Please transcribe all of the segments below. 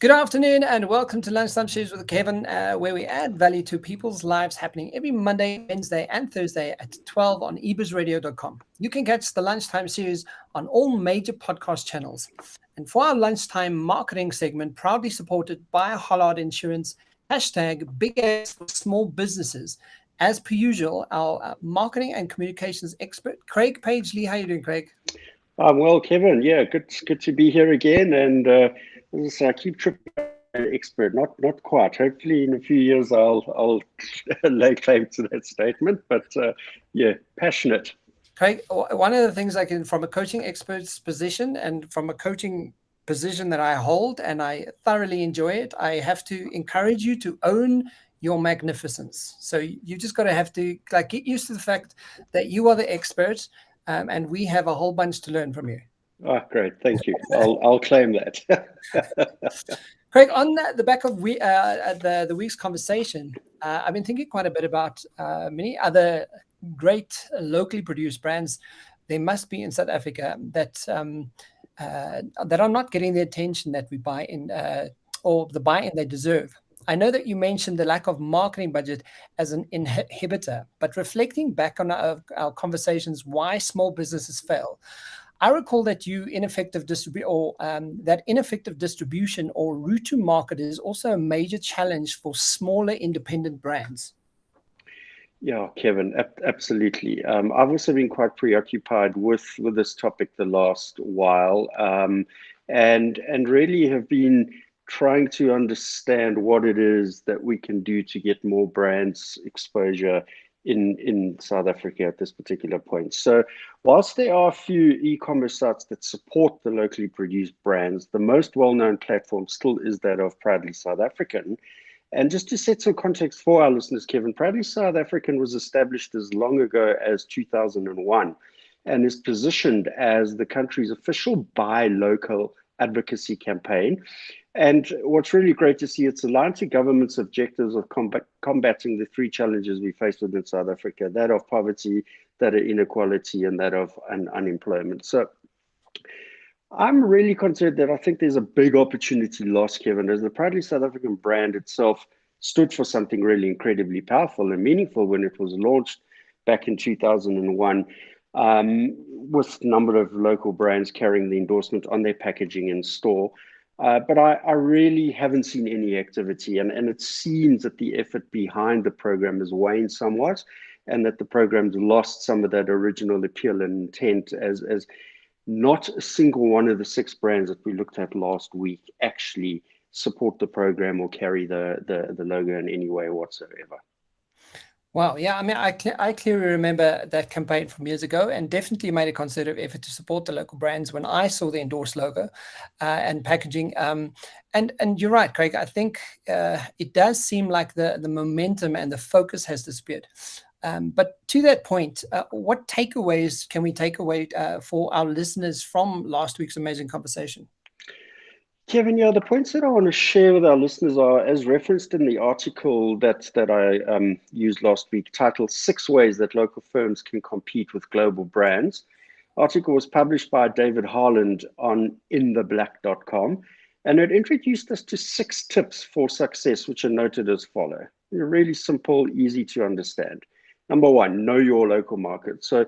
Good afternoon and welcome to Lunchtime Shoes with Kevin, where we add value to people's lives happening every Monday, Wednesday, and Thursday at 12 on ebizradio.com. You can catch the Lunchtime Series on all major podcast channels. And for our Lunchtime marketing segment, proudly supported by Hollard Insurance, hashtag Big Ads for Small Businesses. As per usual, our marketing and communications expert, Craig Page-Lee. How are you doing, Craig? I'm well, Kevin. Yeah, good to be here again. And as I say, I keep tripping an expert, not quite. Hopefully, in a few years, I'll lay claim to that statement. But yeah, passionate. Craig, one of the things I can, from a coaching expert's position and from a coaching position that I hold, and I thoroughly enjoy it, I have to encourage you to own your magnificence. So you just got to have to get used to the fact that you are the expert. And we have a whole bunch to learn from you. Oh, great. Thank you. I'll claim that. Craig, on the back of the week's conversation, I've been thinking quite a bit about many other great locally produced brands there must be in South Africa that are not getting the attention that we buy in or the buy-in they deserve. I know that you mentioned the lack of marketing budget as an inhibitor, but reflecting back on our conversations, why small businesses fail, I recall that ineffective distribution or route to market is also a major challenge for smaller independent brands. Yeah, Kevin, absolutely. I've also been quite preoccupied with this topic the last while, and really have been trying to understand what it is that we can do to get more brands exposure in South Africa at this particular point. So whilst there are a few e-commerce sites that support the locally produced brands, the most well-known platform still is that of Proudly South African. And just to set some context for our listeners, Kevin, Proudly South African was established as long ago as 2001 and is positioned as the country's official buy local advocacy campaign. And what's really great to see, it's aligned to government's objectives of combating the three challenges we face within South Africa, that of poverty, that of inequality, and that of unemployment. So I'm really concerned that I think there's a big opportunity lost, Kevin, as the Proudly South African brand itself stood for something really incredibly powerful and meaningful when it was launched back in 2001. With a number of local brands carrying the endorsement on their packaging in store. But I really haven't seen any activity, and it seems that the effort behind the program has waned somewhat, and that the program's lost some of that original appeal and intent, as not a single one of the 6 brands that we looked at last week actually support the program or carry the logo in any way whatsoever. Wow, yeah, I mean, I clearly remember that campaign from years ago, and definitely made a concerted effort to support the local brands when I saw the endorsed logo and packaging. And you're right, Craig. I think it does seem like the momentum and the focus has disappeared. But to that point, what takeaways can we take away for our listeners from last week's amazing conversation? Kevin, yeah, the points that I want to share with our listeners are, as referenced in the article that I used last week, titled 6 Ways That Local Firms Can Compete with Global Brands. The article was published by David Harland on intheblack.com, and it introduced us to 6 tips for success, which are noted as follow. They're really simple, easy to understand. Number 1, know your local market. So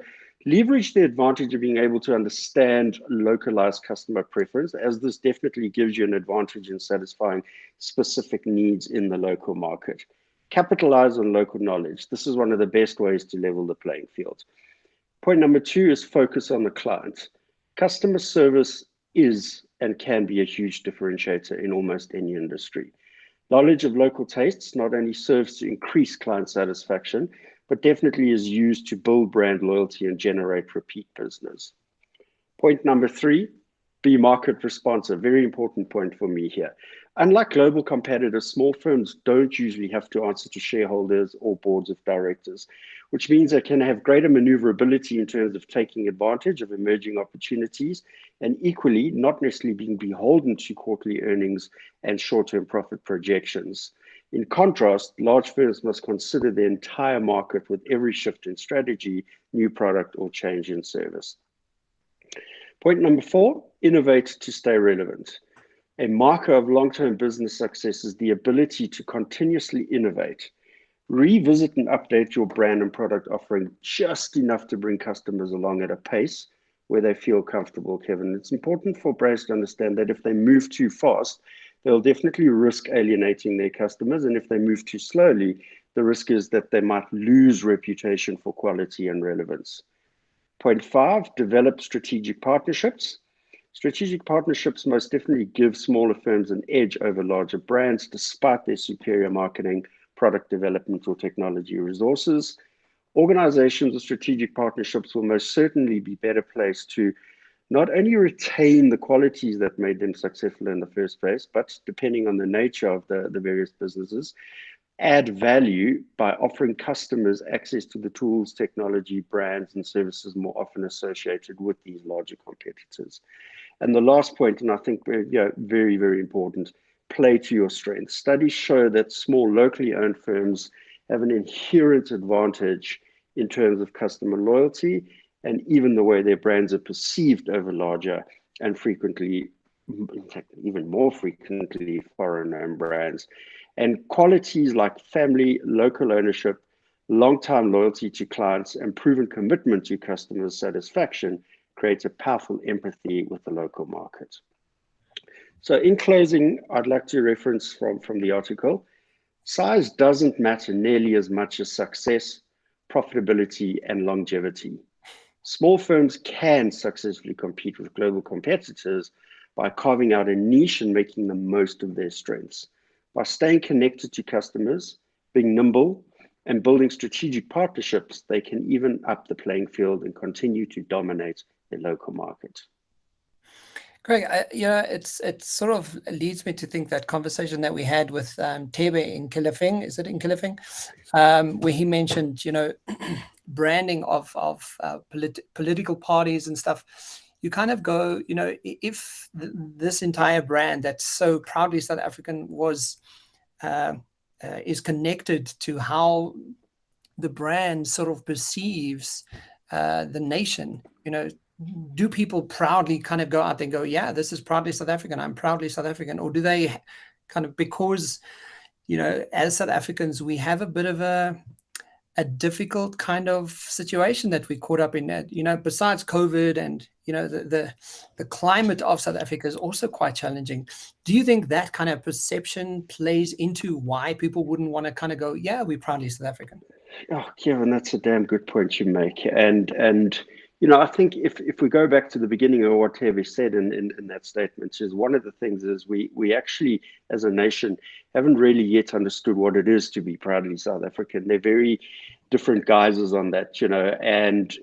leverage the advantage of being able to understand localized customer preference, as this definitely gives you an advantage in satisfying specific needs in the local market. Capitalize on local knowledge. This is one of the best ways to level the playing field. Point number 2 is focus on the client. Customer service is and can be a huge differentiator in almost any industry. Knowledge of local tastes not only serves to increase client satisfaction, but definitely is used to build brand loyalty and generate repeat business. Point number 3, be market responsive. Very important point for me here. Unlike global competitors, small firms don't usually have to answer to shareholders or boards of directors, which means they can have greater maneuverability in terms of taking advantage of emerging opportunities, and equally not necessarily being beholden to quarterly earnings and short-term profit projections. In contrast, large firms must consider the entire market with every shift in strategy, new product, or change in service. Point number 4, innovate to stay relevant. A marker of long-term business success is the ability to continuously innovate. Revisit and update your brand and product offering just enough to bring customers along at a pace where they feel comfortable, Kevin. It's important for brands to understand that if they move too fast, they'll definitely risk alienating their customers. And if they move too slowly, the risk is that they might lose reputation for quality and relevance. Point 5, develop strategic partnerships. Strategic partnerships most definitely give smaller firms an edge over larger brands despite their superior marketing, product development, or technology resources. Organizations with strategic partnerships will most certainly be better placed to not only retain the qualities that made them successful in the first place, but depending on the nature of the various businesses, add value by offering customers access to the tools, technology, brands, and services more often associated with these larger competitors. And the last point, and I think very, very important, play to your strengths. Studies show that small locally owned firms have an inherent advantage in terms of customer loyalty and even the way their brands are perceived over larger and frequently, in fact, even more frequently, foreign owned brands. And qualities like family, local ownership, long-time loyalty to clients, and proven commitment to customer satisfaction creates a powerful empathy with the local market. So in closing, I'd like to reference from the article, size doesn't matter nearly as much as success, profitability, and longevity. Small firms can successfully compete with global competitors by carving out a niche and making the most of their strengths. By staying connected to customers, being nimble, and building strategic partnerships, they can even up the playing field and continue to dominate their local market. Craig, it sort of leads me to think that conversation that we had with Tebe in Kilifing, is it in Kilifing, where he mentioned, branding of political parties and stuff. You kind of go, if this entire brand that's so proudly South African is connected to how the brand sort of perceives the nation, do people proudly kind of go out there and go, yeah, this is proudly South African, I'm proudly South African? Or do they kind of, because, as South Africans, we have a bit of a difficult kind of situation that we caught up in, besides COVID and, the climate of South Africa is also quite challenging. Do you think that kind of perception plays into why people wouldn't want to kind of go, yeah, we're proudly South African? Oh, Kevin, that's a damn good point you make. And I think if we go back to the beginning of what Tebe said in that statement, is one of the things is we actually, as a nation, haven't really yet understood what it is to be proudly South African. They're very different guises on that, and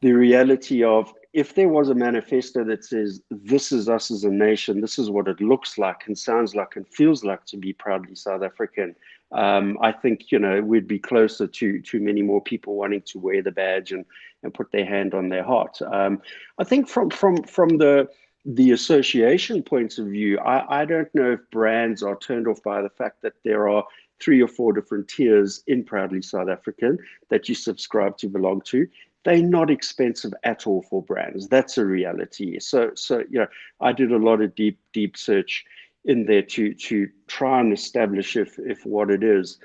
the reality of, if there was a manifesto that says, this is us as a nation, this is what it looks like and sounds like and feels like to be proudly South African, I think, we'd be closer to many more people wanting to wear the badge and put their hand on their heart. I think from the association points of view, I don't know if brands are turned off by the fact that there are 3 or 4 different tiers in Proudly South African that you subscribe to, belong to. They're not expensive at all for brands. That's a reality. So I did a lot of deep search in there to try and establish if what it is.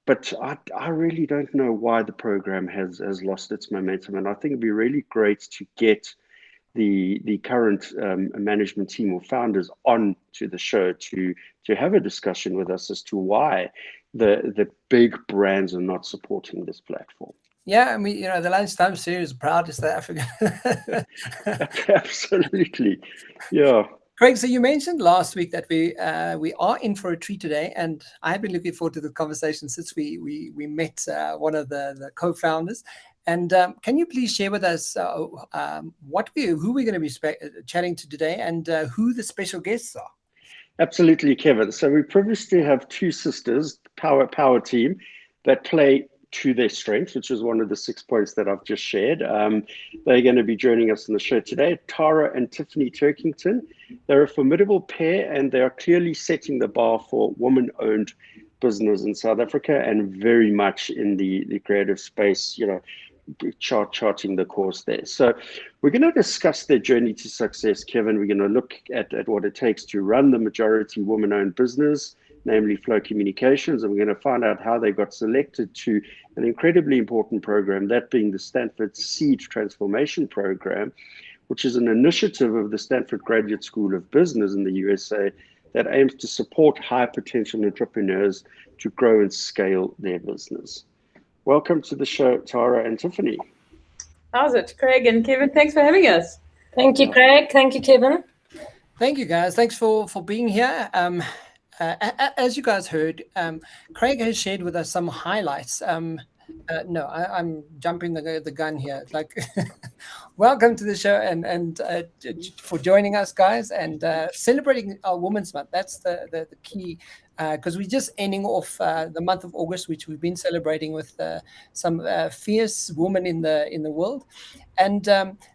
But I really don't know why the program has lost its momentum. And I think it'd be really great to get the current management team or founders on to the show to have a discussion with us as to why the big brands are not supporting this platform. Yeah, I mean, the Lunchtime series, proud South Africa. Absolutely, yeah. Craig, so you mentioned last week that we are in for a treat today, and I've been looking forward to the conversation since we met one of the co-founders. And can you please share with us who we're going to be chatting to today, and who the special guests are? Absolutely, Kevin. So we privileged to have 2 sisters, power team, that play to their strengths, which is one of the 6 points that I've just shared. They're going to be joining us on the show today, Tara and Tiffany Turkington. They're a formidable pair, and they are clearly setting the bar for woman-owned business in South Africa, and very much in the creative space, charting the course there. So we're going to discuss their journey to success, Kevin. We're going to look at what it takes to run the majority woman-owned business, namely Flow Communications, and we're going to find out how they got selected to an incredibly important program, that being the Stanford Seed Transformation Program, which is an initiative of the Stanford Graduate School of Business in the USA that aims to support high potential entrepreneurs to grow and scale their business. Welcome to the show, Tara and Tiffany. How's it, Craig and Kevin? Thanks for having us. Thank you, Craig. Thank you, Kevin. Thank you, guys. Thanks for being here. As you guys heard, Craig has shared with us some highlights. No, I'm jumping the gun here. Like, welcome to the show and for joining us, guys, and celebrating our Women's Month. That's the key, because we're just ending off the month of August, which we've been celebrating with some fierce women in the world. And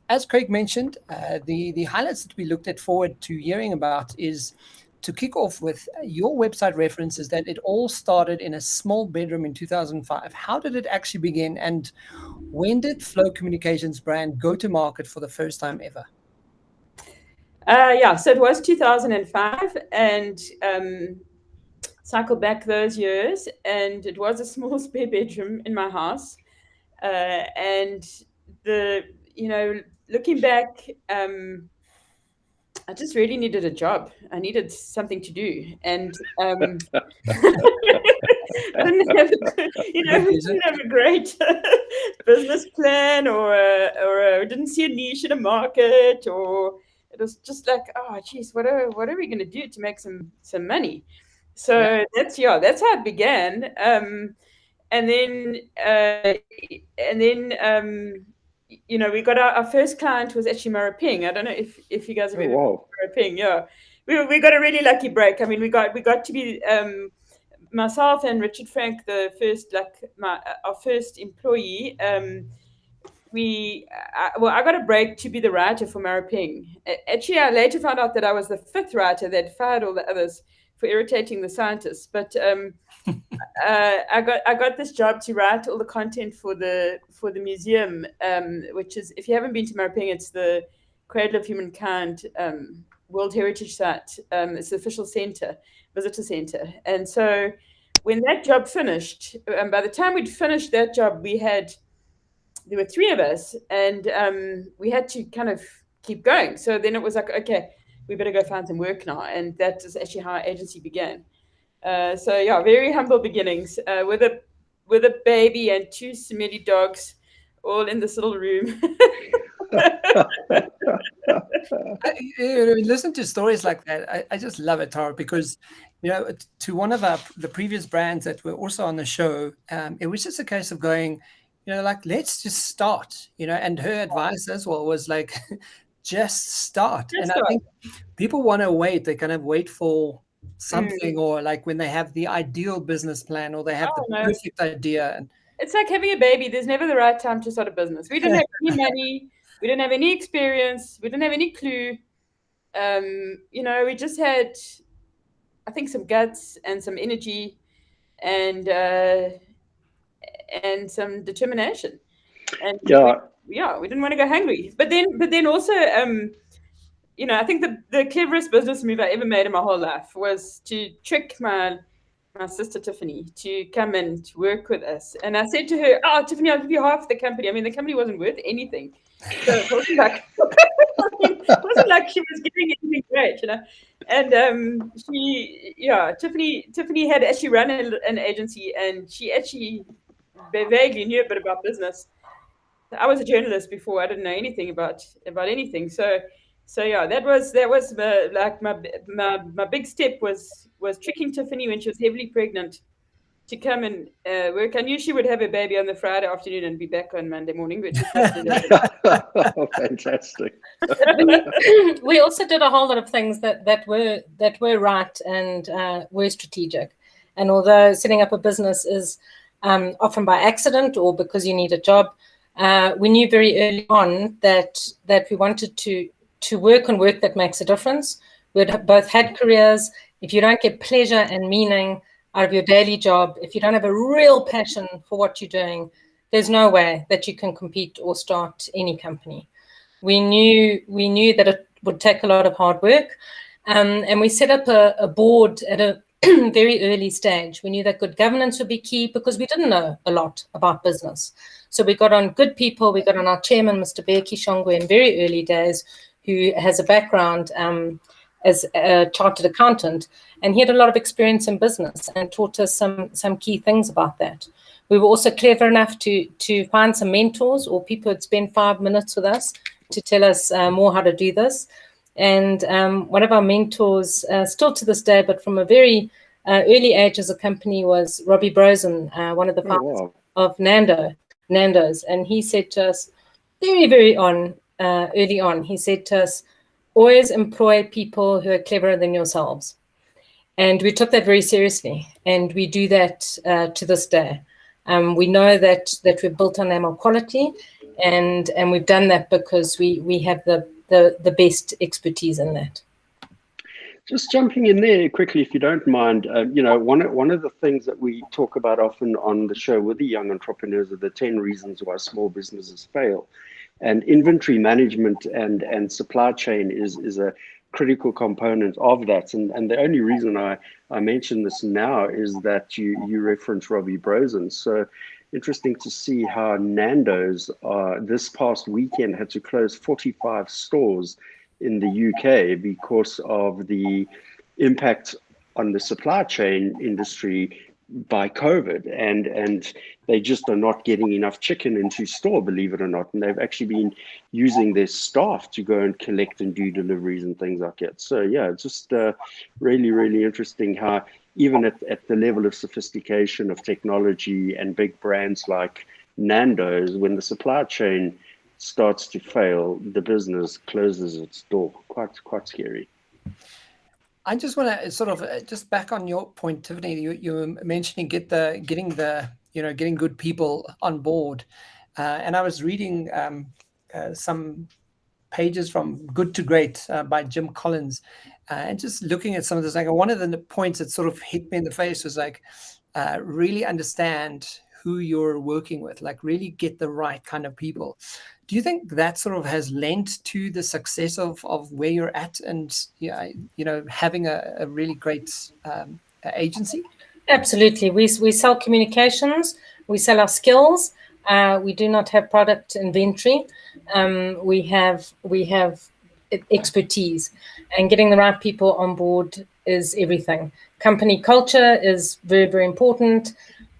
as Craig mentioned, the highlights that we looked at forward to hearing about is to kick off with your website references that it all started in a small bedroom in 2005. How did it actually begin, and when did Flow Communications brand go to market for the first time ever? So it was 2005, and cycle back those years, and it was a small spare bedroom in my house, and looking back, I just really needed a job. I needed something to do, and didn't have a great business plan, or didn't see a niche in a market, or it was just like, oh, geez, what are we going to do to make some money? So that's how it began. And then we got our first client was actually Maraping. I don't know if you guys have ever been to Maraping. Yeah, we got a really lucky break. I mean, we got to be myself and Richard Frank, the first, our first employee. I got a break to be the writer for Maraping. Actually, I later found out that I was the fifth writer that fired all the others for irritating the scientists. But I got this job to write all the content for the museum, which is, if you haven't been to Maraping, it's the Cradle of Humankind World Heritage Site. It's the official visitor center. And so when that job finished, by the time we'd finished that job, there were three of us, and we had to kind of keep going. So then it was like, okay, we better go find some work now. And that is actually how our agency began. Very humble beginnings with a baby and two smelly dogs, all in this little room. Listen to stories like that. I just love it, Tara, because to one of the previous brands that were also on the show, it was just a case of going, let's just start. And her advice as well was like, just start. I think people want to wait. They kind of wait for something, or like when they have the ideal business plan, or they have the perfect idea. And it's like having a baby. There's never the right time to start a business. We didn't have any money. We didn't have any experience. We didn't have any clue. We just had, I think, some guts and some energy and some determination. And we didn't want to go hungry. But then also, I think the cleverest business move I ever made in my whole life was to trick my sister Tiffany to come and work with us. And I said to her, "Oh, Tiffany, I'll give you half the company." I mean, the company wasn't worth anything, so it wasn't like she was giving anything great, And Tiffany had actually run an agency, and she actually vaguely knew a bit about business. I was a journalist before. I didn't know anything about anything. So that was my big step was tricking Tiffany when she was heavily pregnant to come and work. I knew she would have a baby on the Friday afternoon and be back on Monday morning, which is fantastic. We also did a whole lot of things that were right and were strategic. And although setting up a business is often by accident or because you need a job, we knew very early on that we wanted to work on work that makes a difference. We'd both had careers. If you don't get pleasure and meaning out of your daily job, if you don't have a real passion for what you're doing, there's no way that you can compete or start any company. We knew that it would take a lot of hard work, and we set up a board at a very early stage. We knew that good governance would be key because we didn't know a lot about business. So we got on good people. We got on our chairman, Mr. Beki Shongwe, in very early days, who has a background as a chartered accountant, and he had a lot of experience in business and taught us some key things about that. We were also clever enough to find some mentors or people who'd spend 5 minutes with us to tell us more how to do this. And one of our mentors, still to this day, but from a very early age as a company, was Robbie Brosen, one of the founders of Nando's. And he said to us very early on, he said to us, always employ people who are cleverer than yourselves. And we took that very seriously. And we do that to this day. We know that we're built on animal quality, and we've done that because we have the best expertise in that. Just jumping in there quickly, if you don't mind, one of the things that we talk about often on the show with the young entrepreneurs are the 10 reasons why small businesses fail. And inventory management and supply chain is a critical component of that. And the only reason I mention this now is that you reference Robbie Brosen. So interesting to see how Nando's this past weekend had to close 45 stores in the UK because of the impact on the supply chain industry by COVID, and they just are not getting enough chicken into store, believe it or not, and they've actually been using their staff to go and collect and do deliveries and things like that. So yeah, it's just really interesting how even at the level of sophistication of technology and big brands like Nando's, when the supply chain starts to fail, the business closes its door. Quite scary. I just want to sort of just back on your point, Tiffany. You were mentioning getting good people on board, and I was reading some pages from Good to Great by Jim Collins, and just looking at some of this. Like one of the points that sort of hit me in the face was like, really understand who you're working with, like really get the right kind of people. Do you think that sort of has lent to the success of where you're at and having a really great agency? Absolutely. We sell communications, we sell our skills. We do not have product inventory. We have expertise, and getting the right people on board is everything. Company culture is very, very important.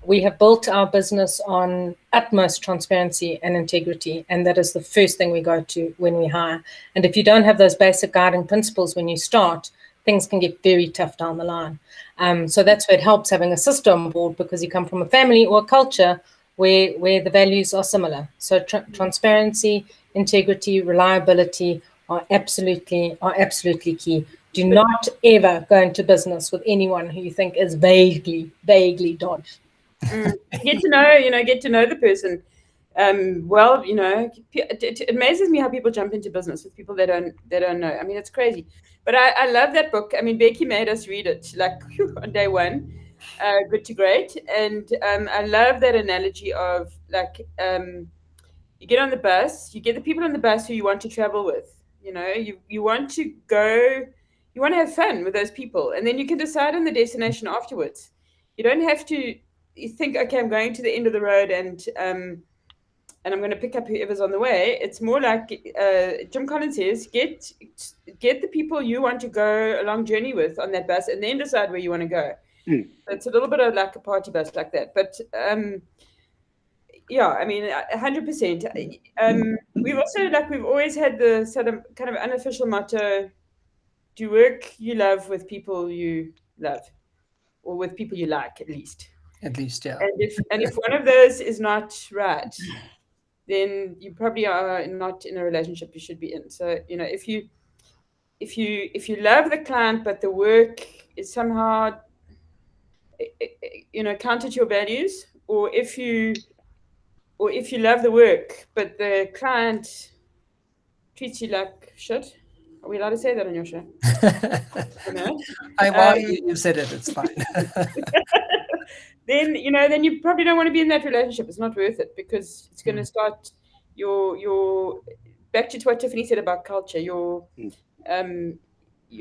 We have built our business on utmost transparency and integrity, and that is the first thing we go to when we hire. And if you don't have those basic guiding principles when you start, things can get very tough down the line. So that's where it helps having a sister on board, because you come from a family or a culture where the values are similar. So transparency, integrity, reliability are absolutely key. Do not ever go into business with anyone who you think is vaguely dodgy. Get to know the person. It amazes me how people jump into business with people they don't know. I mean, it's crazy. But I love that book. I mean, Becky made us read it on day one, Good to Great. And I love that analogy of you get on the bus, you get the people on the bus who you want to travel with. You want to go, you want to have fun with those people, and then you can decide on the destination afterwards. You don't have to. You think, okay, I'm going to the end of the road and I'm going to pick up whoever's on the way. It's more like Jim Collins says, get the people you want to go a long journey with on that bus, and then decide where you want to go. So it's a little bit of like a party bus like that. But yeah, I mean, 100%. We've always had the sort of kind of unofficial motto: do work you love with people you love, or with people you like, at least. At least, yeah. And if one of those is not right, then you probably are not in a relationship you should be in. So if you love the client but the work is somehow counter to your values, or if you love the work but the client treats you like shit. Are we allowed to say that on your show? You said it. It's fine. then you probably don't want to be in that relationship. It's not worth it, because it's going to start your back to what Tiffany said about culture. Your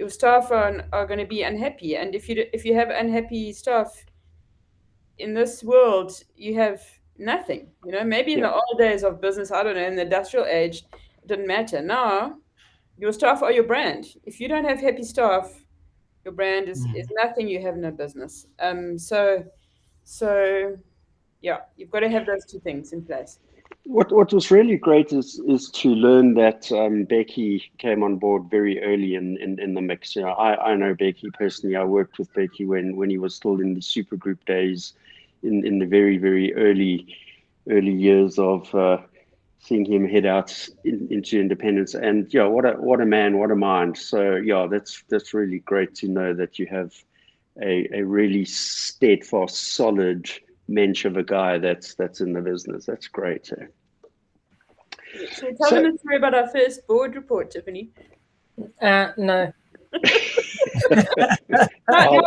staff are going to be unhappy, and if you have unhappy staff in this world, you have nothing. Maybe in the old days of business, I don't know, in the industrial age, it didn't matter. Now your staff are your brand. If you don't have happy staff, your brand is nothing. You have no business. So yeah, you've got to have those two things in place. What was really great is to learn that Becky came on board very early in the mix. I know Becky personally. I worked with Becky when he was still in the supergroup days, in the very, very early years of seeing him head out into independence. And yeah, what a man, what a mind. So yeah, that's really great to know that you have a really steadfast, solid mensch of a guy that's in the business. That's great. Should we tell them a story about our first board report, Tiffany? No. No,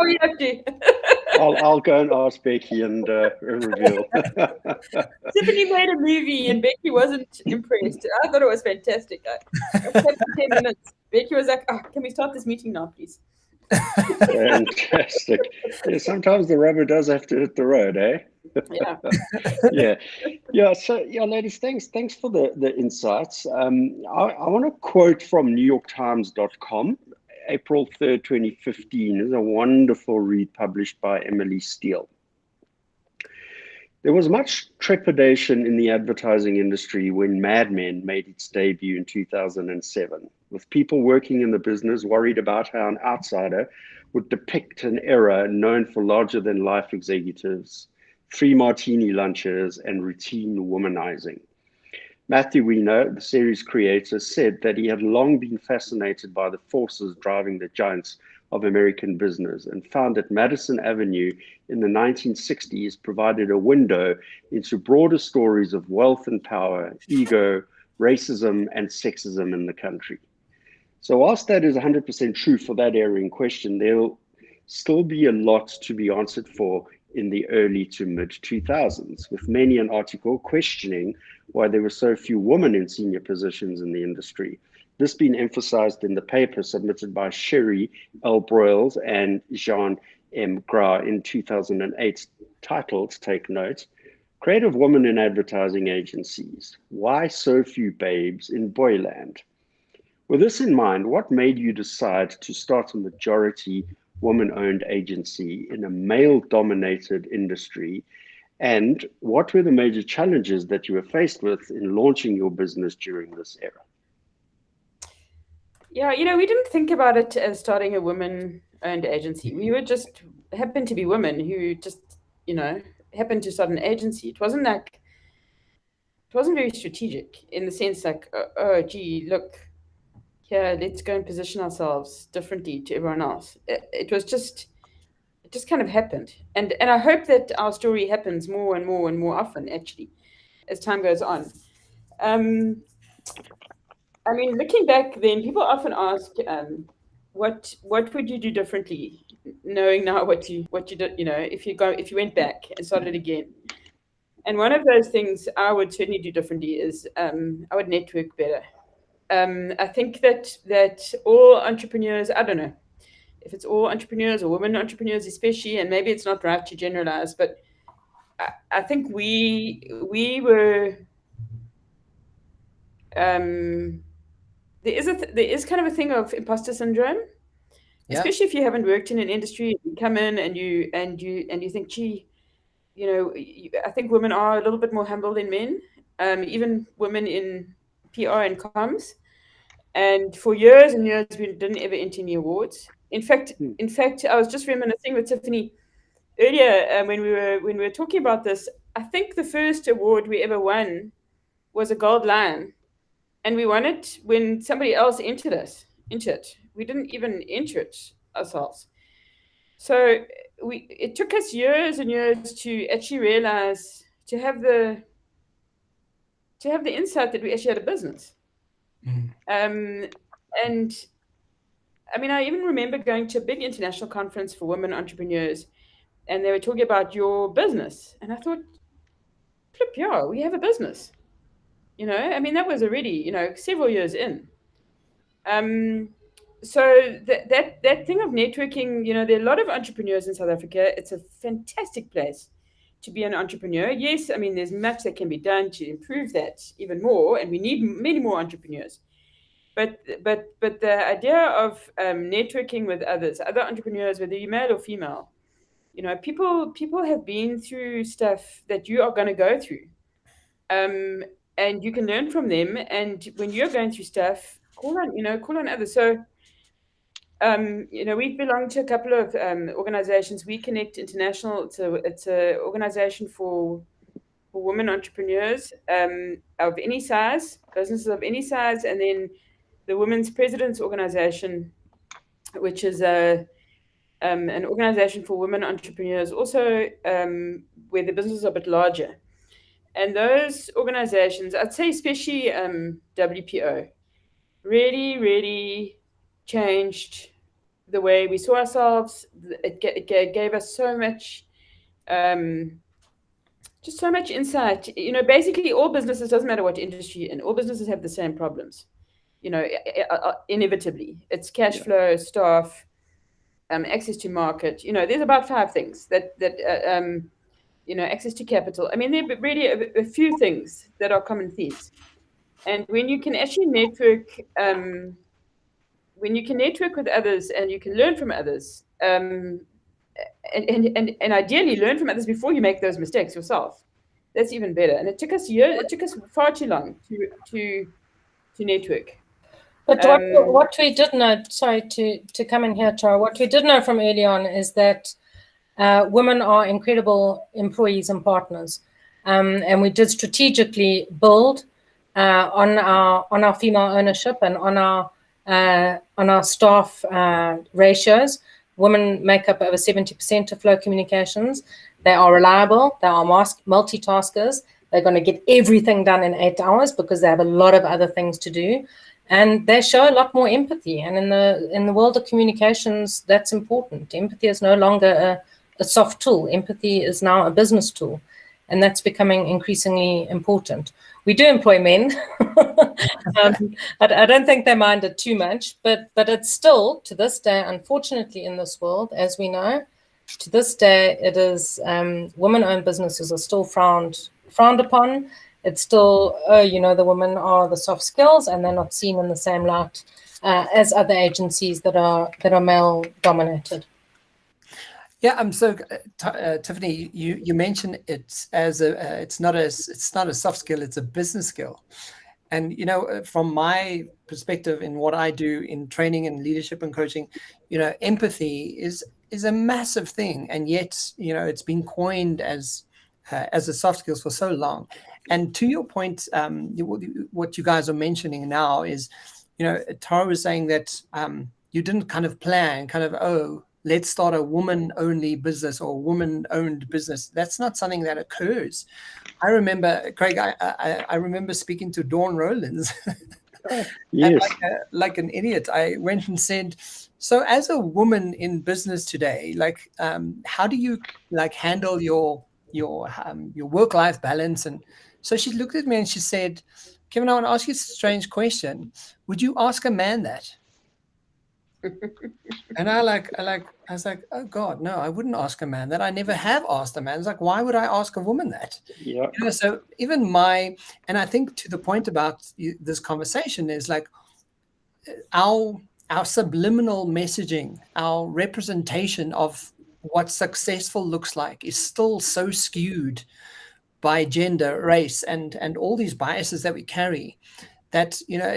we have to. I'll go and ask Becky and reveal. Tiffany made a movie and Becky wasn't impressed. I thought it was fantastic. I kept 10 minutes. Becky was like, can we start this meeting now, please? Fantastic. Yeah, sometimes the rubber does have to hit the road, eh? Yeah. So ladies, thanks for the insights. I want to quote from NewYorkTimes.com, April 3rd, 2015. It's a wonderful read published by Emily Steele. There was much trepidation in the advertising industry when Mad Men made its debut in 2007, with people working in the business worried about how an outsider would depict an era known for larger-than-life executives, 3 martini lunches, and routine womanizing. Matthew Weiner, the series creator, said that he had long been fascinated by the forces driving the giants of American business and found that Madison Avenue in the 1960s provided a window into broader stories of wealth and power, ego, racism, and sexism in the country. So whilst that is 100% true for that era in question, there'll still be a lot to be answered for in the early to mid 2000s, with many an article questioning why there were so few women in senior positions in the industry. This being emphasized in the paper submitted by Sherry L. Broyles and Jean M. Gra in 2008, titled, take note, Creative Women in Advertising Agencies, Why So Few Babes in Boyland? With this in mind, what made you decide to start a majority woman-owned agency in a male-dominated industry? And what were the major challenges that you were faced with in launching your business during this era? Yeah, we didn't think about it as starting a woman-owned agency. We were just happened to be women who just, happened to start an agency. It wasn't very strategic in the sense like, oh, gee, look, here, let's go and position ourselves differently to everyone else. It just kind of happened. And I hope that our story happens more and more and more often, actually, as time goes on. Looking back then, people often ask, what would you do differently, knowing now what you did, if you went back and started again. And one of those things I would certainly do differently is I would network better. I think that all entrepreneurs, I don't know if it's all entrepreneurs or women entrepreneurs especially, and maybe it's not right to generalize, but I think we were, there is kind of a thing of imposter syndrome, especially if you haven't worked in an industry. You come in and you think, gee, I think women are a little bit more humble than men, even women in PR and comms. And for years and years, we didn't ever enter any awards. In fact, I was just reminiscing with Tiffany earlier when we were talking about this. I think the first award we ever won was a Gold Lion, and we won it when somebody else entered it. We didn't even enter it ourselves. So it took us years and years to actually realize, to have the insight that we actually had a business. And I even remember going to a big international conference for women entrepreneurs, and they were talking about your business. And I thought, flip, yeah, we have a business. You know, I mean, that was already, you know, several years in. So that thing of networking, you know, there are a lot of entrepreneurs in South Africa. It's a fantastic place to be an entrepreneur. Yes, I mean, there's much that can be done to improve that even more, and we need many more entrepreneurs. But the idea of networking with others, other entrepreneurs, whether you're male or female, you know, people have been through stuff that you are going to go through, and you can learn from them. And when you're going through stuff, call on others. So, you know, we belong to a couple of organizations. We Connect International. It's a organization for women entrepreneurs of any size, businesses of any size, and then the Women's Presidents Organization, which is an organization for women entrepreneurs, also where the businesses are a bit larger. And those organizations, I'd say especially WPO, really, really changed the way we saw ourselves. It gave us so much, just so much insight. You know, basically all businesses, doesn't matter what industry you're in, all businesses have the same problems. You know, inevitably, it's cash flow, staff, access to market. You know, there's about 5 things that you know, access to capital. I mean, there are really a few things that are common themes. And when you can actually network, with others and you can learn from others, and ideally learn from others before you make those mistakes yourself, that's even better. And it took us far too long to network. But what we did know, sorry to come in here, Tara, what we did know from early on is that women are incredible employees and partners, and we did strategically build on our female ownership and on our staff ratios. Women make up over 70% of Flow Communications. They are reliable. They are multitaskers. They're going to get everything done in 8 hours because they have a lot of other things to do, and they show a lot more empathy. And in the world of communications, that's important. Empathy is no longer a soft tool. Empathy is now a business tool, and that's becoming increasingly important. We do employ men. I don't think they mind it too much, but it's still, to this day, unfortunately, in this world, as we know, to this day, it is women-owned businesses are still frowned upon. It's still, you know, the women are the soft skills, and they're not seen in the same light as other agencies that are male-dominated. Yeah, so Tiffany, you mentioned it as it's not a soft skill, it's a business skill. And, you know, from my perspective in what I do in training and leadership and coaching, you know, empathy is a massive thing. And yet, you know, it's been coined as a soft skills for so long. And to your point, what you guys are mentioning now is, you know, Tara was saying that you didn't kind of plan, let's start a woman-only business or woman-owned business. That's not something that occurs. I remember, Craig, I remember speaking to Dawn Rowlands. Yes. And like an idiot, I went and said, so as a woman in business today, like, how do you like handle your work-life balance? And so she looked at me and she said, Kevin, I want to ask you a strange question. Would you ask a man that? And I was like, oh God, no, I wouldn't ask a man that. I never have asked a man. It's like, why would I ask a woman that? Yeah. You know, so even and I think to the point about this conversation is like our subliminal messaging, our representation of what successful looks like is still so skewed by gender, race, and all these biases that we carry that, you know,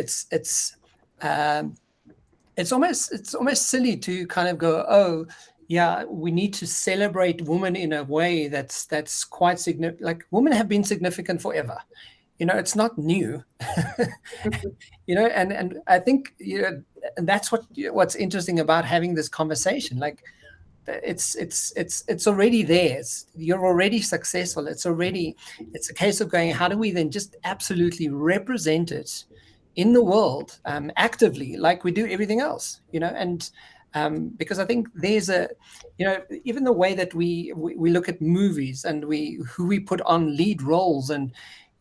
it's almost silly to kind of go, oh, yeah, we need to celebrate women in a way that's quite significant. Like, women have been significant forever. You know, it's not new. You know, and I think, you know, and that's what's interesting about having this conversation. Like, it's already there. You're already successful. It's a case of going, how do we then just absolutely represent it in the world actively, like we do everything else, you know? And because I think there's even the way that we look at movies and who we put on lead roles, and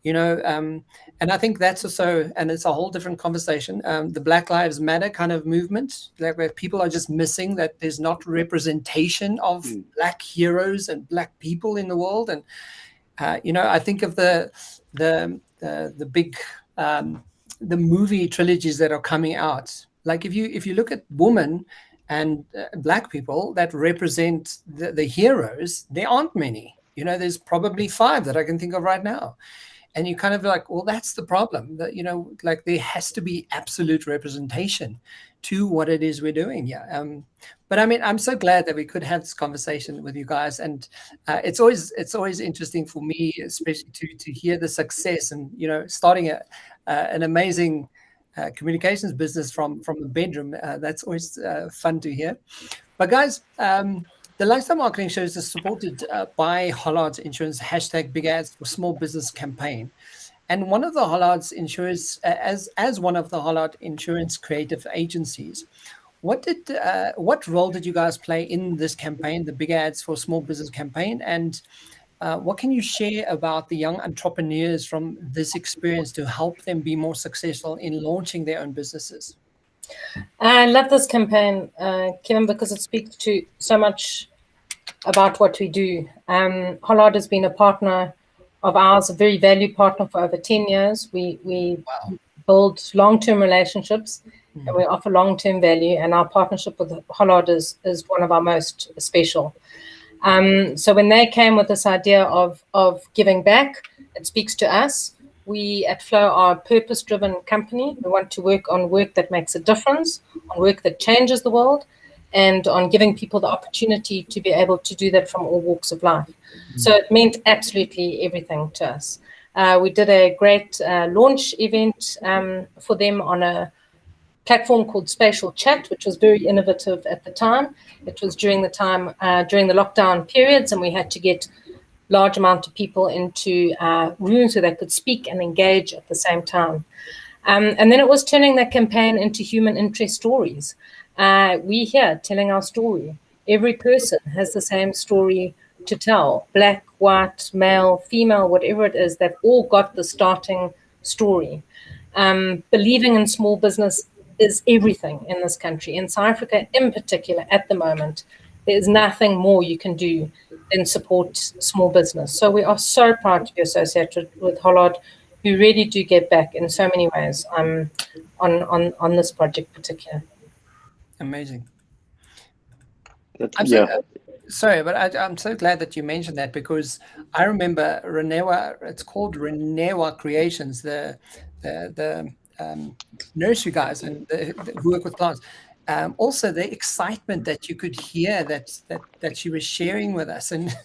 and I think that's also, and it's a whole different conversation, the Black Lives Matter kind of movement, like where people are just missing that there's not representation of Black heroes and Black people in the world. And I think of the big the movie trilogies that are coming out. Like if you look at women and Black people that represent the heroes, there aren't many. There's probably 5 that I can think of right now. And you kind of like, well, that's the problem. That like there has to be absolute representation to what it is we're doing. Yeah. But I mean, I'm so glad that we could have this conversation with you guys, and it's always interesting for me, especially to hear the success and starting an amazing communications business from the bedroom. That's always fun to hear. But guys, the Lifestyle Marketing Show is supported by Hollard's Insurance #BigAds for Small Business campaign. And one of the Hollard's Insurance, as one of the Hollard Insurance creative agencies, what role did you guys play in this campaign, the Big Ads for Small Business campaign? And what can you share about the young entrepreneurs from this experience to help them be more successful in launching their own businesses? I love this campaign, Kevin, because it speaks to so much about what we do. Hollard has been a partner of ours, a very valued partner for over 10 years. We build long-term relationships and we offer long-term value, and our partnership with Hollard is one of our most special. So when they came with this idea of giving back, it speaks to us. We at Flow are a purpose-driven company. We want to work on work that makes a difference, on work that changes the world, and on giving people the opportunity to be able to do that from all walks of life. So it meant absolutely everything to us. We did a great launch event for them on a platform called Spatial Chat, which was very innovative at the time. It was during the lockdown periods, and we had to get large amount of people into rooms where they could speak and engage at the same time. And then it was turning that campaign into human interest stories. We here telling our story. Every person has the same story to tell. Black, white, male, female, whatever it is, they've all got the starting story. Believing in small business is everything in this country. In South Africa in particular, at the moment, there's nothing more you can do than support small business. So we are so proud to be associated with Hollard, who really do get back in so many ways on this project particular. Amazing. Sorry, but I'm so glad that you mentioned that, because I remember Renewa, it's called Renewa Creations, the nursery guys and who work with plants. Also the excitement that you could hear that she was sharing with us, and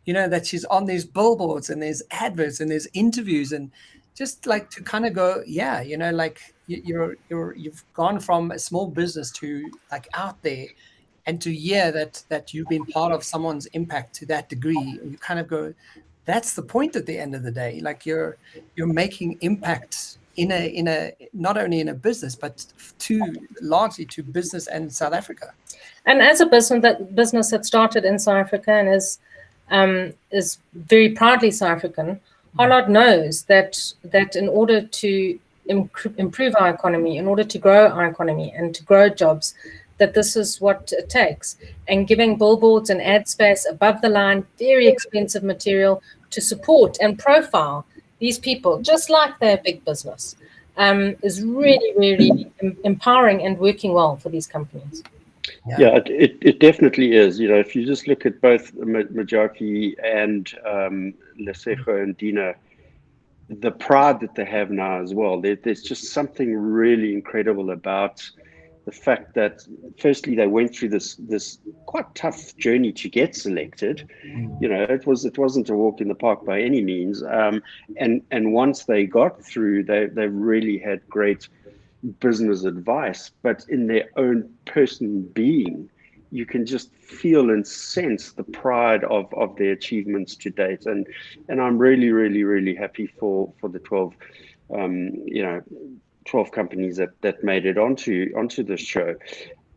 that she's on these billboards and there's adverts and there's interviews, and just like to kind of go, like you've gone from a small business to like out there, and to hear that you've been part of someone's impact to that degree, and you kind of go, that's the point at the end of the day. Like you're making impact in a not only in a business, but largely to business and South Africa. And as a business that started in South Africa and is very proudly South African, Hollard knows that in order to improve our economy, in order to grow our economy and to grow jobs, that this is what it takes. And giving billboards and ad space above the line, very expensive material to support and profile these people, just like they're big business, is really, really empowering and working well for these companies. Yeah, it definitely is. If you just look at both Majaki and Lesego and Dina, the pride that they have now as well, there's just something really incredible about the fact that firstly they went through this quite tough journey to get selected. It wasn't a walk in the park by any means. And once they got through, they really had great business advice, but in their own person being, you can just feel and sense the pride of their achievements to date. And I'm really, really, really happy for the 12 companies that made it onto this show.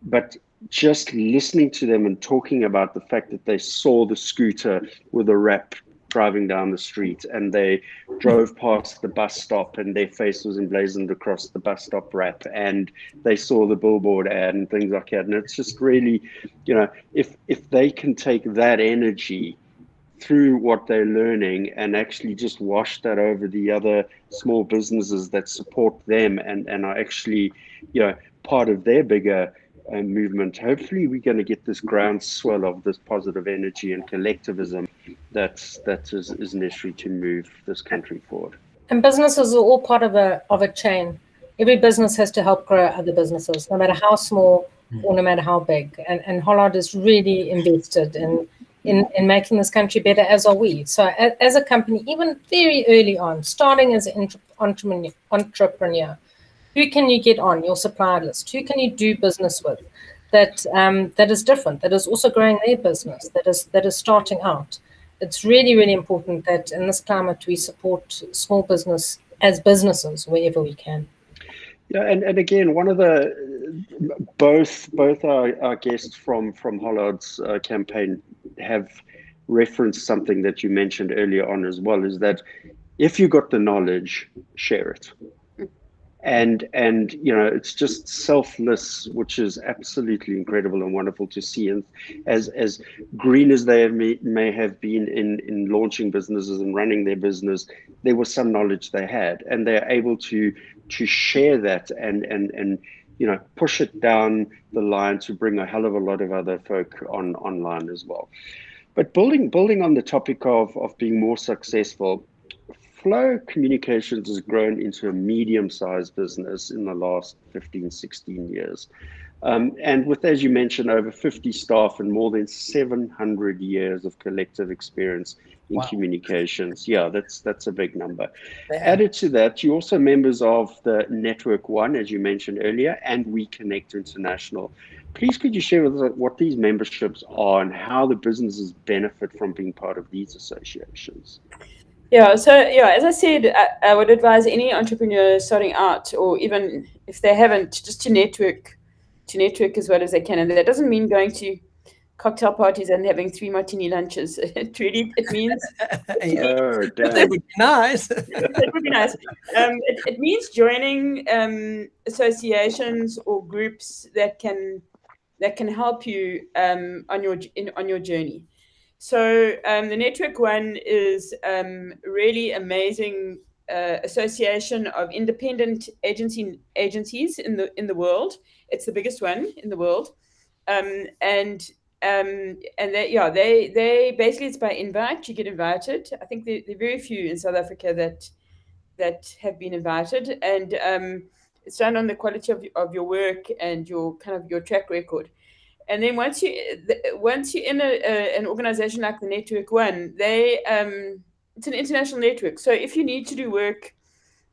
but just listening to them and talking about the fact that they saw the scooter with a wrap driving down the street, and they drove past the bus stop and their face was emblazoned across the bus stop wrap, and they saw the billboard ad and things like that. And it's just really, if they can take that energy through what they're learning and actually just wash that over the other small businesses that support them and are actually, part of their bigger movement, hopefully we're going to get this groundswell of this positive energy and collectivism that is necessary to move this country forward. And businesses are all part of a chain. Every business has to help grow other businesses, no matter how small or no matter how big. And Hollard is really invested in making this country better, as are we. So as a company, even very early on, starting as an entrepreneur, who can you get on your supplier list? Who can you do business with that is different, that is also growing their business, that is starting out? It's really, really important that in this climate we support small business as businesses wherever we can. Yeah, and again, one of both our guests from Hollard's campaign have referenced something that you mentioned earlier on as well, is that if you got the knowledge, share it. And it's just selfless, which is absolutely incredible and wonderful to see. And as green as they may have been in launching businesses and running their business, there was some knowledge they had, and they're able to share that and push it down the line to bring a hell of a lot of other folk online as well. But building on the topic of being more successful, Flow Communications has grown into a medium-sized business in the last 15, 16 years. And with, as you mentioned, over 50 staff and more than 700 years of collective experience in communications. Yeah, that's a big number. Added to that, you're also members of the Network One, as you mentioned earlier, and We Connect International. Please, could you share with us what these memberships are and how the businesses benefit from being part of these associations? Yeah, so as I said, I would advise any entrepreneur starting out, or even if they haven't, just to network as well as they can. And that doesn't mean going to cocktail parties and having 3 martini lunches. It means that would be nice. That would be nice. It means joining associations or groups that can help you on your journey. So the Network One is really amazing association of independent agencies in the world. It's the biggest one in the world, and they basically, it's by invite. You get invited. I think there are very few in South Africa that have been invited, and it's done on the quality of your work and your track record. And then once you're in an organization like the Network One, it's an international network. So if you need to do work,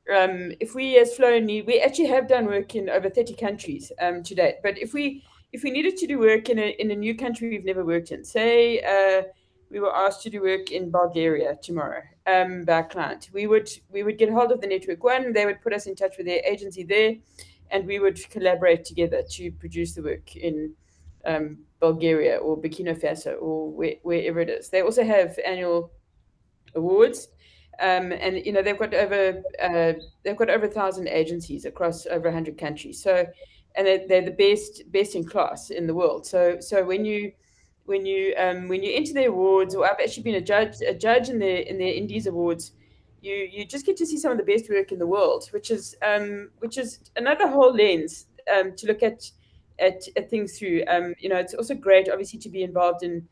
if we as Flow we actually have done work in over 30 countries to date. But if we needed to do work in a new country we've never worked in, say we were asked to do work in Bulgaria tomorrow by a client, we would get hold of the Network One. They would put us in touch with their agency there, and we would collaborate together to produce the work in Bulgaria or Burkina Faso or wherever it is. They also have annual awards, and they've got over 1,000 agencies across over 100 countries. So, and they're the best in class in the world. So when you enter their awards, or I've actually been a judge in their Indies Awards, you just get to see some of the best work in the world, which is another whole lens to look at things through. It's also great, obviously, to be involved in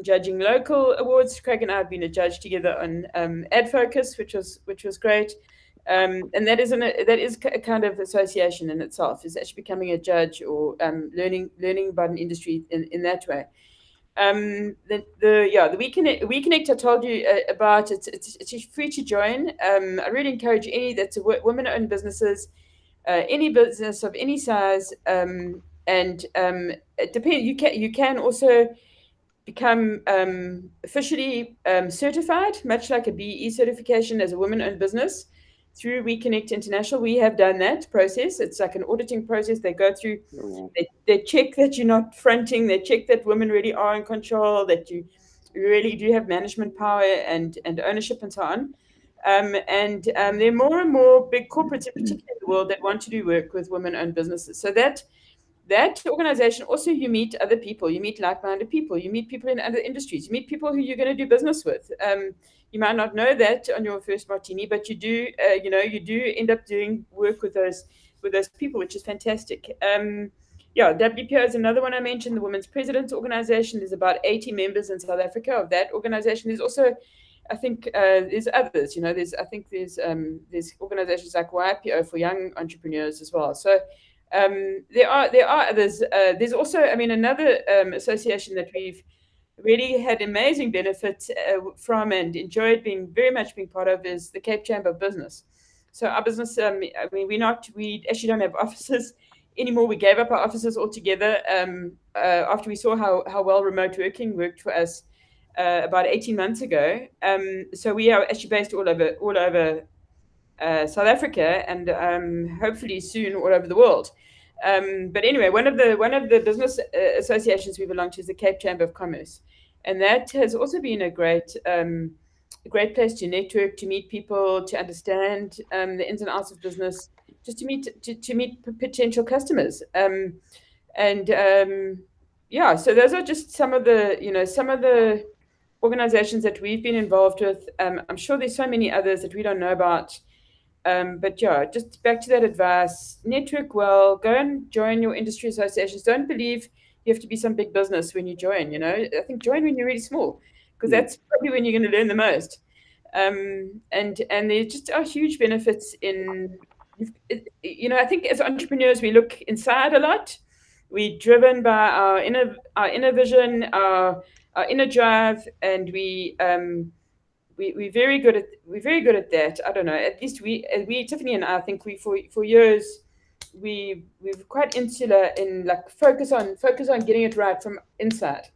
judging local awards. Craig and I have been a judge together on Ad Focus, which was great, and that is a kind of association in itself. Is actually becoming a judge or learning about an industry in that way. The We Connect I told you about. It's free to join. I really encourage any that's women-owned businesses, any business of any size. And it depends. You can also become officially certified, much like a BE certification as a women-owned business. through We Connect International, we have done that process. It's like an auditing process. They go through, they check that you're not fronting, they check that women really are in control, that you really do have management power and ownership and so on. There are more and more big corporates, particularly in the world, that want to do work with women-owned businesses. So that organization, also you meet other people, you meet like-minded people, you meet people in other industries, you meet people who you're going to do business with. You might not know that on your first martini, but you do, you do end up doing work with those people, which is fantastic. WPO is another one I mentioned, the Women's Presidents Organization. There's about 80 members in South Africa of that organization. There's also, I think, there's others. There's organizations like YPO for young entrepreneurs as well. So there are others. There's also, another association that we've really had amazing benefits from and enjoyed very much being part of is the Cape Chamber of Business. So our business, we actually don't have offices anymore. We gave up our offices altogether after we saw how well remote working worked for us about 18 months ago. So we are actually based all over South Africa and hopefully soon all over the world. But anyway, one of the business associations we belong to is the Cape Chamber of Commerce, and that has also been a great place to network, to meet people, to understand the ins and outs of business, just to meet potential customers. So those are just some of the organizations that we've been involved with. I'm sure there's so many others that we don't know about. But yeah, just back to that advice, network well, go and join your industry associations. Don't believe you have to be some big business when you join, I think join when you're really small, because that's probably when you're going to learn the most. And there just are huge benefits in, I think as entrepreneurs, we look inside a lot. We're driven by our inner vision, our inner drive, and we're very good at that. I don't know. At least we Tiffany and I think for years we're quite insular in like focus on getting it right from inside.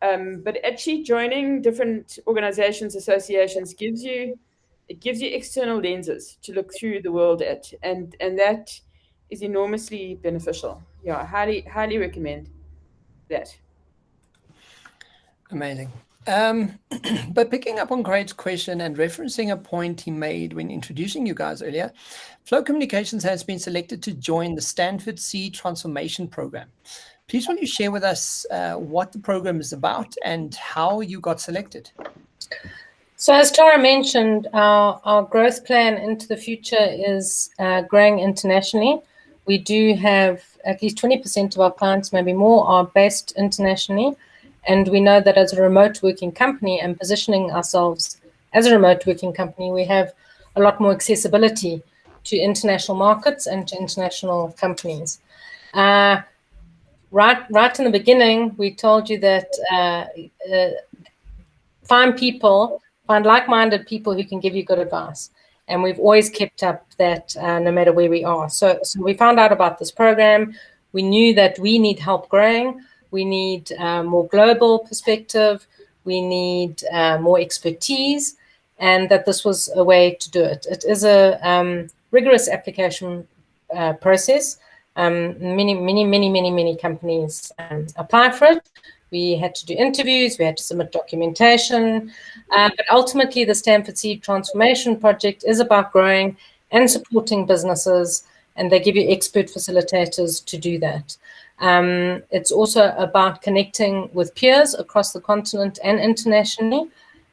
But actually joining different organizations, associations gives you external lenses to look through the world at, and that is enormously beneficial. Yeah, highly recommend that. Amazing. But picking up on Craig's question and referencing a point he made when introducing you guys earlier, Flow Communications has been selected to join the Stanford Seed Transformation Program. Please will you share with us what the program is about and how you got selected? So as Tara mentioned, our growth plan into the future is growing internationally. We do have at least 20% of our clients, maybe more, are based internationally. And we know that as a remote working company and positioning ourselves as a remote working company, we have a lot more accessibility to international markets and to international companies. Right in the beginning, we told you that find like-minded people who can give you good advice. And we've always kept up that no matter where we are. So we found out about this program. We knew that we need help growing. We need more global perspective. We need more expertise, and that this was a way to do it. It is a rigorous application process. Many companies apply for it. We had to do interviews. We had to submit documentation. But ultimately, the Stanford Seed Transformation Project is about growing and supporting businesses, and they give you expert facilitators to do that. It's also about connecting with peers across the continent and internationally,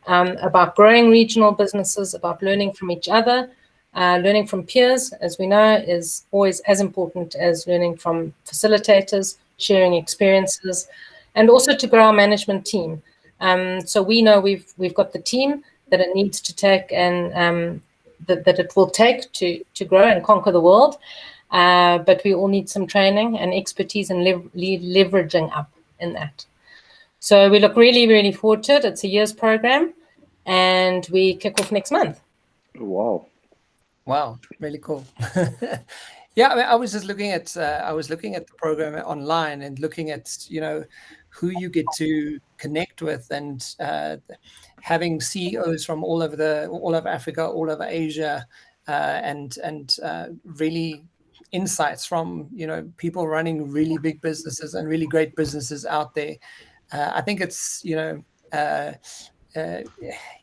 about growing regional businesses, about learning from each other. Learning from peers, as we know, is always as important as learning from facilitators, sharing experiences, and also to grow our management team. So we know we've got the team that it needs to take and that it will take to grow and conquer the world. But we all need some training and expertise and leveraging up in that. So we look really, really forward to it. It's a year's program, and we kick off next month. Wow, really cool. Yeah, I was just looking at the program online and looking at who you get to connect with, and having CEOs from all over Africa, all over Asia. and really insights from people running really big businesses and really great businesses out there. I think it's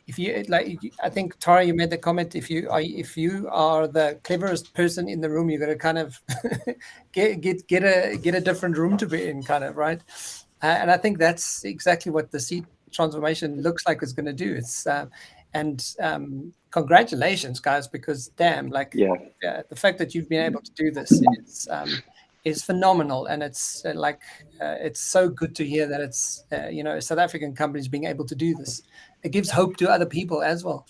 if you like, I think Tara, you made the comment. If you are the cleverest person in the room, you're going to kind of get a different room to be in, kind of, right? And I think that's exactly what the seed transformation looks like it's going to do. It's congratulations, guys, because damn, the fact that you've been able to do this is phenomenal, and it's it's so good to hear that it's South African companies being able to do this. It gives hope to other people as well.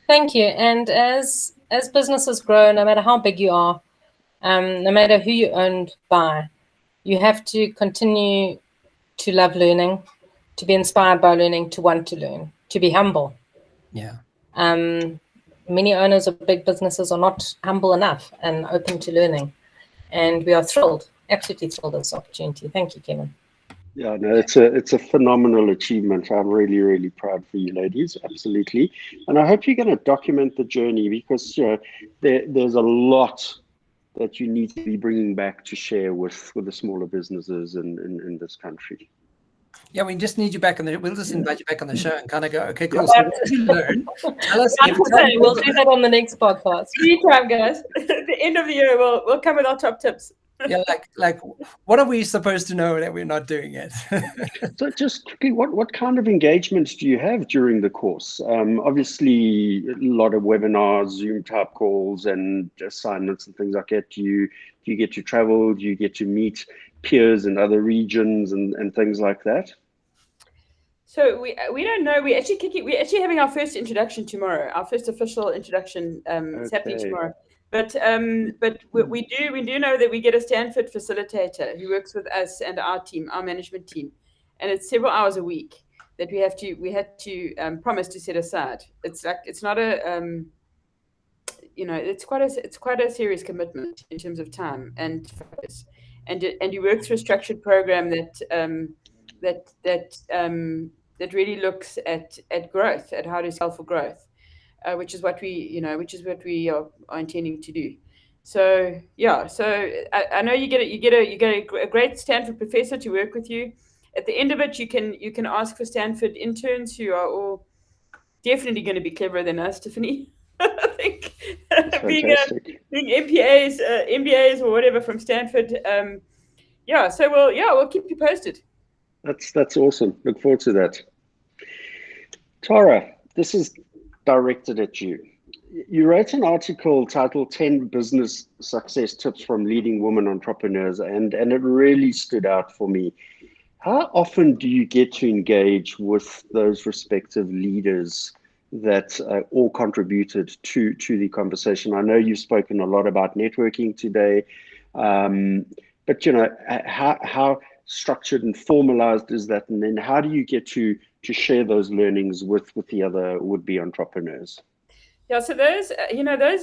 Thank you. And as businesses grow, no matter how big you are, no matter who you're owned by, you have to continue to love learning, to be inspired by learning, to want to learn, to be humble. Yeah. Many owners of big businesses are not humble enough and open to learning. And we are thrilled, absolutely thrilled at this opportunity. Thank you, Kevin. Yeah, no, it's a phenomenal achievement. I'm really, really proud for you ladies, absolutely. And I hope you're going to document the journey, because there's a lot that you need to be bringing back to share with the smaller businesses in this country. Yeah, we just need you back we'll just invite you back on the show and kind of go, okay, cool. So what did you learn? Tell us. We'll do that on the next podcast. Anytime, guys. At the end of the year, we'll come with our top tips. Yeah, like what are we supposed to know that we're not doing yet? So just quickly, what kind of engagements do you have during the course? Obviously, a lot of webinars, Zoom type calls, and assignments and things like that. Do you get to travel? Do you get to meet peers in other regions and things like that? So we don't know. We're actually having our first introduction tomorrow. Our first official introduction is happening tomorrow. But we do know that we get a Stanford facilitator who works with us and our team, our management team, and it's several hours a week that we had to promise to set aside. It's not a it's quite a serious commitment in terms of time and focus, and you work through a structured program that really looks at growth, at how to scale for growth. Which is what we are intending to do. So yeah, so I know you get a great Stanford professor to work with you. At the end of it, you can ask for Stanford interns who are all definitely going to be cleverer than us, Tiffany. I think being MBAs or whatever from Stanford. So we'll keep you posted. That's awesome. Look forward to that. Tara, this is directed at you. You wrote an article titled 10 Business Success Tips from Leading Women Entrepreneurs, and it really stood out for me. How often do you get to engage with those respective leaders that all contributed to the conversation? I know you've spoken a lot about networking today, but how structured and formalized is that? And then how do you get to share those learnings with the other would-be entrepreneurs? Yeah, so those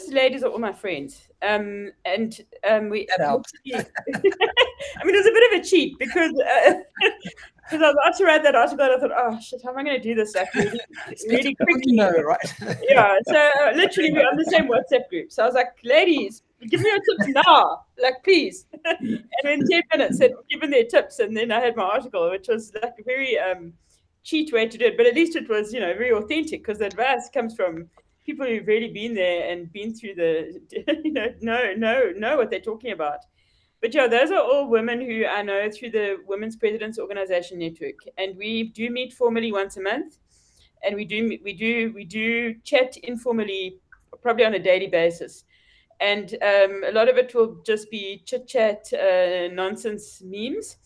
ladies are all my friends, and we. That helps. I mean, it was a bit of a cheat because I was about to write that article, and I thought, oh shit, how am I going to do this really quickly? Right? Yeah, so literally we're on the same WhatsApp group. So I was like, ladies, give me your tips now, like please. And in 10 minutes, had given their tips, and then I had my article, which was like a very cheat way to do it, but at least it was very authentic, because the advice comes from people who've really been there and been through know what they're talking about. But yeah, those are all women who I know through the Women's Presidents Organization Network, and we do meet formally once a month, and we do chat informally, probably on a daily basis, and a lot of it will just be chit chat, nonsense memes.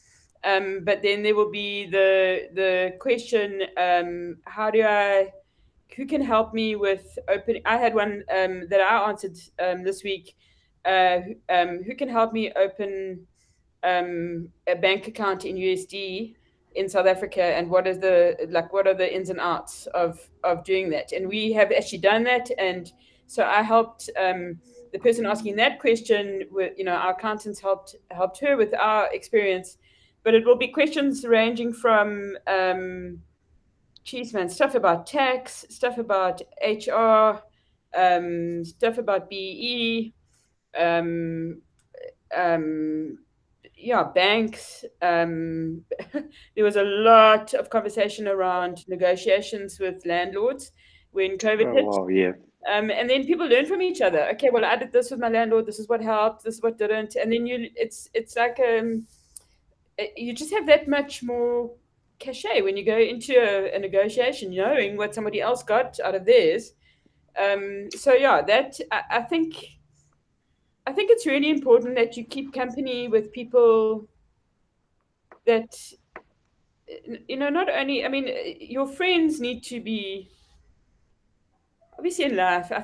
But then there will be the question, who can help me with opening? I had one that I answered this week. Who can help me open a bank account in USD in South Africa, and what are the ins and outs of doing that? And we have actually done that, and so I helped the person asking that question with our accountants helped her with our experience. But it will be questions ranging from stuff about tax, stuff about HR, stuff about BE, banks. There was a lot of conversation around negotiations with landlords when COVID hit. Oh, wow, yeah. And then people learn from each other. Okay, well, I did this with my landlord. This is what helped. This is what didn't. And then it's like you just have that much more cachet when you go into a negotiation, knowing what somebody else got out of theirs. So yeah, that I think it's really important that you keep company with people that, not only, I mean, your friends need to be, obviously in life, I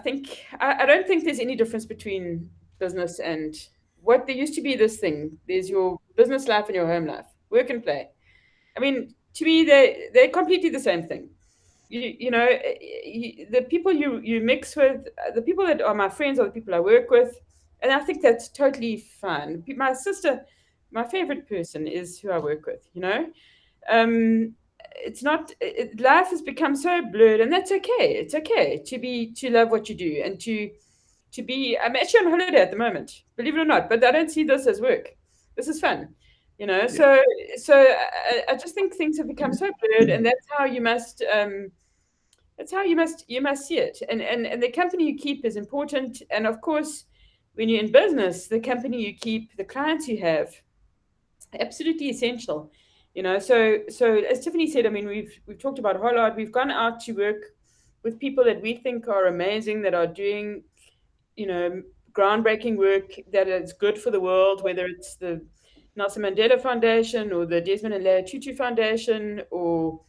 don't think there's any difference between business and what there used to be this thing. There's your business life and your home life, work and play. I mean, to me, they're completely the same thing. The people you mix with, the people that are my friends are the people I work with. And I think that's totally fine. My sister, my favorite person is who I work with, It's not, life has become so blurred, and that's okay. It's okay to love what you do and to be, I'm actually on holiday at the moment, believe it or not, but I don't see this as work. This is fun, Yeah. So I just think things have become so blurred, and that's how you must see it. And the company you keep is important. And of course, when you're in business, the company you keep, the clients you have, absolutely essential. So as Tiffany said, I mean, we've talked about Hollard. We've gone out to work with people that we think are amazing, that are doing, groundbreaking work that is good for the world, whether it's the Nelson Mandela Foundation or the Desmond and Leah Tutu Foundation or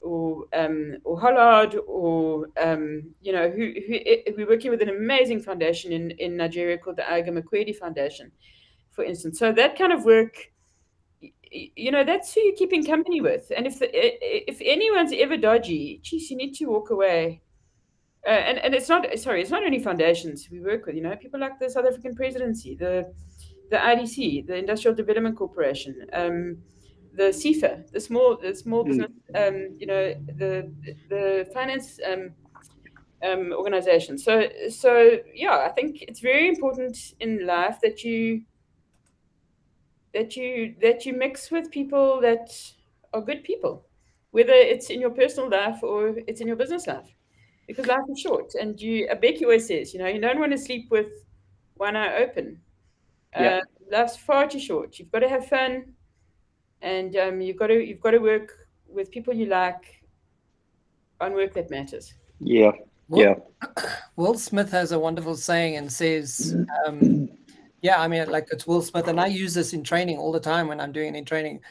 Hollard, or we're working with an amazing foundation in Nigeria called the Aga Makwedi Foundation, for instance. So that kind of work, that's who you're keeping company with. And if anyone's ever dodgy, geez, you need to walk away. And it's not only foundations we work with. People like the South African Presidency, the IDC, the Industrial Development Corporation, the CIFA, the small business, the finance organization. So yeah, I think it's very important in life that you mix with people that are good people, whether it's in your personal life or it's in your business life, because life is short. And Becky always says, you don't want to sleep with one eye open. Yeah. Life's far too short. You've got to have fun. And you've got to work with people you like on work that matters. Yeah. Will Smith has a wonderful saying and says, like it's Will Smith, and I use this in training all the time when I'm doing it in training.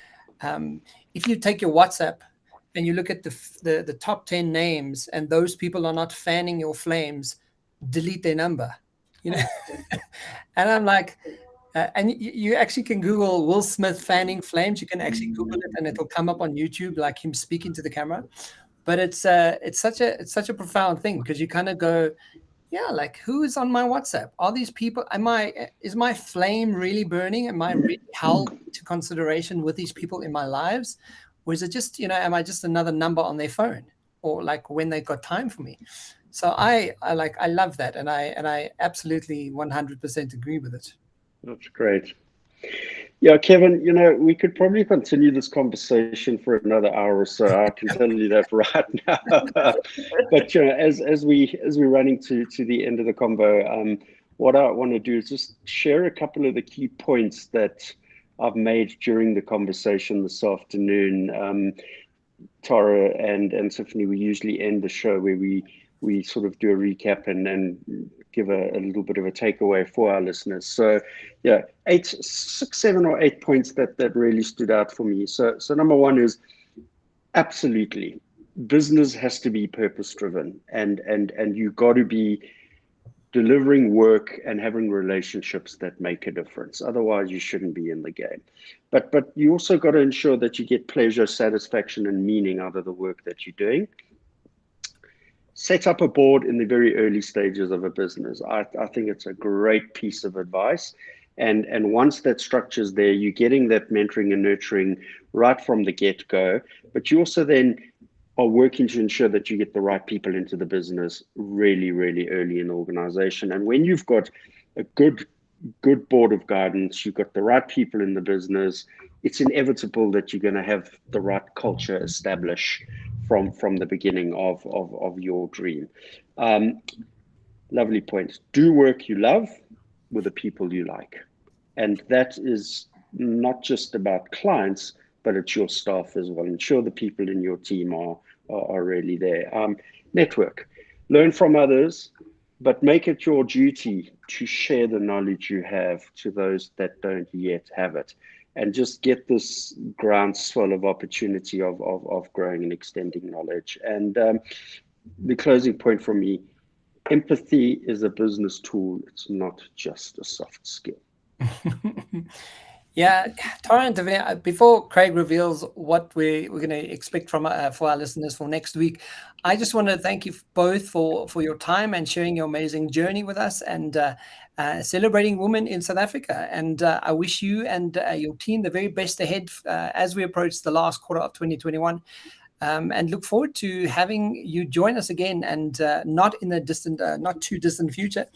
If you take your WhatsApp and you look at the top 10 names, and those people are not fanning your flames, delete their number. And I'm like, and you actually can Google Will Smith fanning flames. You can actually Google it, and it'll come up on YouTube, like him speaking to the camera. But it's such a profound thing, because you kind of go, yeah, like, who is on my WhatsApp? Are these people? Is my flame really burning? Am I really held to consideration with these people in my lives, or is it just, am I just another number on their phone, or like when they've got time for me? So I love that, and I absolutely 100% agree with it. That's great. Yeah, Kevin, we could probably continue this conversation for another hour or so. I can tell you that right now. But as we're running to the end of the convo, what I want to do is just share a couple of the key points that I've made during the conversation this afternoon. Tara and Tiffany, we usually end the show where we sort of do a recap and give a little bit of a takeaway for our listeners. So yeah, 6, 7 or 8 points that really stood out for me. So number one is, absolutely, business has to be purpose driven, and you got to be delivering work and having relationships that make a difference. Otherwise, you shouldn't be in the game. But you also got to ensure that you get pleasure, satisfaction, and meaning out of the work that you're doing. Set up a board in the very early stages of a business. I think it's a great piece of advice. And once that structure's there, you're getting that mentoring and nurturing right from the get-go. But you also then are working to ensure that you get the right people into the business really, really early in the organization. And when you've got a good board of guidance, you've got the right people in the business, it's inevitable that you're going to have the right culture established from the beginning of your dream. Lovely point. Do work you love with the people you like. And that is not just about clients, but it's your staff as well. Ensure the people in your team are really there. Network. Learn from others, but make it your duty to share the knowledge you have to those that don't yet have it. And just get this groundswell of opportunity of growing and extending knowledge. And the closing point for me, empathy is a business tool. It's not just a soft skill. Yeah, Tara and Tiffany, before Craig reveals what we're going to expect from for our listeners for next week, I just want to thank you both for your time and sharing your amazing journey with us and celebrating women in South Africa. And I wish you and your team the very best ahead as we approach the last quarter of 2021. And look forward to having you join us again, and not in the distant, not too distant future,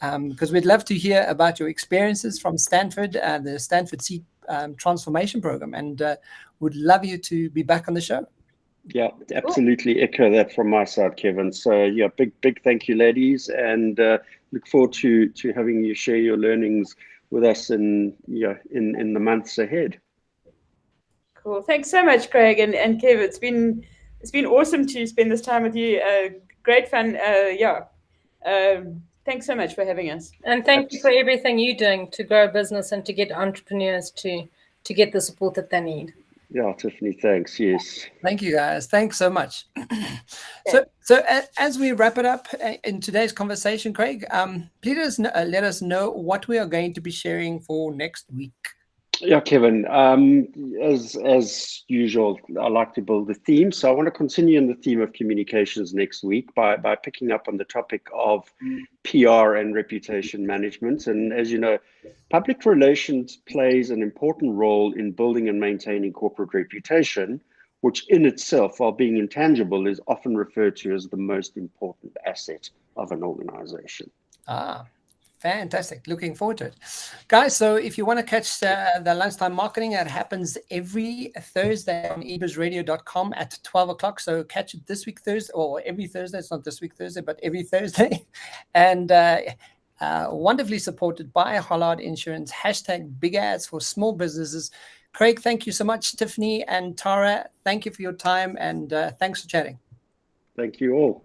because we'd love to hear about your experiences from Stanford, the Stanford Seed Transformation Program, and would love you to be back on the show. Yeah, absolutely echo that from my side, Kevin. So yeah, big thank you, ladies, and look forward to having you share your learnings with us in the months ahead. Cool. Thanks so much, Craig and Kev. It's been awesome to spend this time with you. Great fun. Thanks so much for having us. And thank you for everything you're doing to grow a business and to get entrepreneurs to get the support that they need. Yeah, Tiffany, thanks. Yes. Thank you, guys. Thanks so much. So as we wrap it up in today's conversation, Craig, please let us know what we are going to be sharing for next week. Yeah, Kevin, as usual, I like to build a theme. So I want to continue in the theme of communications next week by picking up on the topic of PR and reputation management. And as you know, public relations plays an important role in building and maintaining corporate reputation, which in itself, while being intangible, is often referred to as the most important asset of an organization. Fantastic. Looking forward to it. Guys, so if you want to catch the Lunchtime Marketing, it happens every Thursday on ebizradio.com at 12 o'clock. So catch it this week Thursday, or every Thursday. It's not this week Thursday, but every Thursday. And wonderfully supported by Hollard Insurance. #big ads for small businesses. Craig, thank you so much. Tiffany and Tara, thank you for your time. And thanks for chatting. Thank you all.